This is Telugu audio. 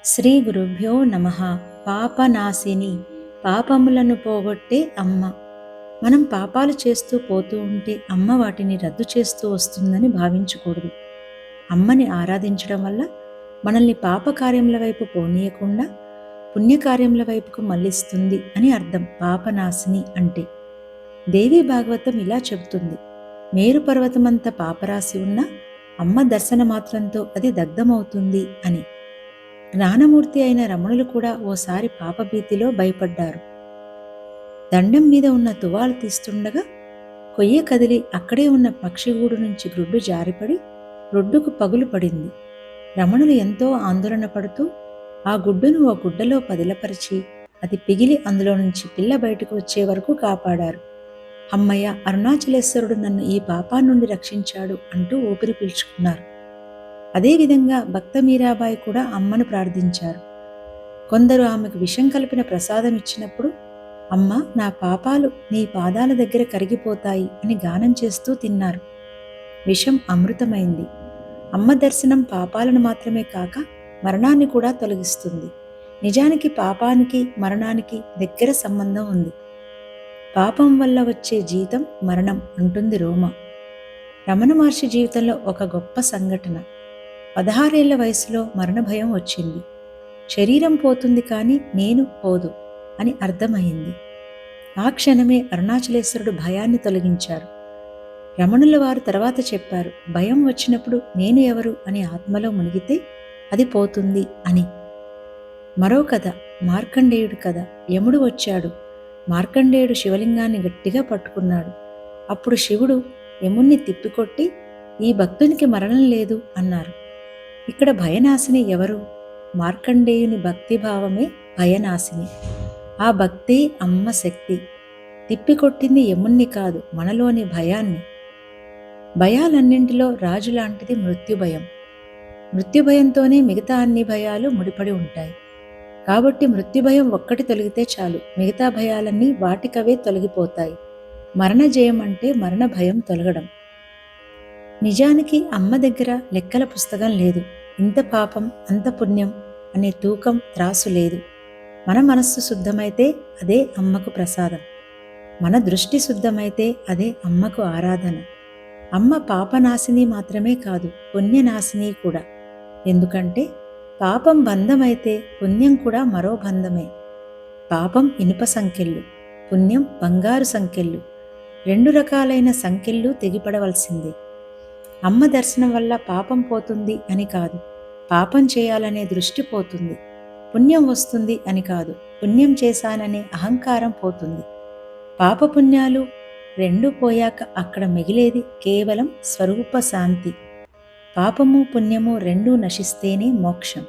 శ్రీ గురుభ్యో నమః. పాపనాశిని, పాపములను పోగొట్టే అమ్మ. మనం పాపాలు చేస్తూ పోతూ ఉంటే అమ్మ వాటిని రద్దు చేస్తూ వస్తుందని భావించకూడదు. అమ్మని ఆరాధించడం వల్ల మనల్ని పాపకార్యముల వైపు పోనీయకుండా పుణ్యకార్యముల వైపుకు మళ్ళిస్తుంది అని అర్థం. పాపనాశిని అంటే దేవి భాగవతం ఇలా చెబుతుంది: మేరు పర్వతమంత పాపరాశి ఉన్న అమ్మ దర్శన మాత్రంతో అది దగ్ధమవుతుంది అని. జ్ఞానమూర్తి అయిన రమణులు కూడా ఓసారి పాపభీతిలో భయపడ్డారు. దండం మీద ఉన్న తువాలు తీస్తుండగా కొయ్య కదిలి అక్కడే ఉన్న పక్షిగూడు నుంచి గ్రుడ్డు జారిపడి రొడ్డుకు పగులు పడింది. రమణులు ఎంతో ఆందోళన పడుతూ ఆ గుడ్డును ఓ గుడ్డలో పదిలపరిచి అది పిగిలి అందులో నుంచి పిల్ల బయటకు వచ్చే వరకు కాపాడారు. అమ్మయ్య, అరుణాచలేశ్వరుడు నన్ను ఈ పాపా నుండి రక్షించాడు అంటూ ఊపిరి పీల్చుకున్నారు. అదేవిధంగా భక్త మీరాబాయి కూడా అమ్మను ప్రార్థించారు. కొందరు ఆమెకు విషం కలిపిన ప్రసాదం ఇచ్చినప్పుడు, అమ్మ, నా పాపాలు నీ పాదాల దగ్గర కరిగిపోతాయి అని గానం చేస్తూ తిన్నారు. విషం అమృతమైంది. అమ్మ దర్శనం పాపాలను మాత్రమే కాక మరణాన్ని కూడా తొలగిస్తుంది. నిజానికి పాపానికి మరణానికి దగ్గర సంబంధం ఉంది. పాపం వల్ల వచ్చే జీతం మరణం అంటుంది రోమ. రమణ మహర్షి జీవితంలో ఒక గొప్ప సంఘటన. 16 ఏళ్ల వయసులో మరణ భయం వచ్చింది. శరీరం పోతుంది కానీ నేను పోదు అని అర్థమైంది. ఆ క్షణమే అరుణాచలేశ్వరుడు భయాన్ని తొలగించారు. రమణుల వారు తర్వాత చెప్పారు, భయం వచ్చినప్పుడు నేను ఎవరు అని ఆత్మలో మునిగితే అది పోతుంది అని. మరో కథ, మార్కండేయుడి కథ. యముడు వచ్చాడు. మార్కండేయుడు శివలింగాన్ని గట్టిగా పట్టుకున్నాడు. అప్పుడు శివుడు యముణ్ణి తిప్పికొట్టి, ఈ భక్తునికి మరణం లేదు అన్నారు. ఇక్కడ భయనాశిని ఎవరు? మార్కండేయుని భక్తిభావమే భయనాశిని. ఆ భక్తే అమ్మ శక్తి. తిప్పికొట్టింది యముణ్ణి కాదు, మనలోని భయాన్ని. భయాలన్నింటిలో రాజు లాంటిది మృత్యుభయం. మృత్యుభయంతోనే మిగతా అన్ని భయాలు ముడిపడి ఉంటాయి. కాబట్టి మృత్యుభయం ఒక్కటి తొలగితే చాలు, మిగతా భయాలన్నీ వాటికవే తొలగిపోతాయి. మరణ జయం అంటే మరణ భయం తొలగడం. నిజానికి అమ్మ దగ్గర లెక్కల పుస్తకం లేదు. ఇంత పాపం అంత పుణ్యం అనే తూకం త్రాసు లేదు. మన మనస్సు శుద్ధమైతే అదే అమ్మకు ప్రసాదం. మన దృష్టి శుద్ధమైతే అదే అమ్మకు ఆరాధన. అమ్మ పాపనాశిని మాత్రమే కాదు, పుణ్యనాశిని కూడా. ఎందుకంటే పాపం బంధమైతే పుణ్యం కూడా మరో బంధమే. పాపం ఇనుప సంకెళ్ళు, పుణ్యం బంగారు సంకెళ్ళు. 2 రకాలైన సంకెళ్ళు తెగిపడవలసిందే. అమ్మ దర్శనం వల్ల పాపం పోతుంది అని కాదు, పాపం చేయాలనే దృష్టి పోతుంది. పుణ్యం వస్తుంది అని కాదు, పుణ్యం చేశాననే అహంకారం పోతుంది. పాపపుణ్యాలు 2 పోయాక అక్కడ మిగిలేది కేవలం స్వరూప శాంతి. పాపము పుణ్యము 2 నశిస్తేనే మోక్షం.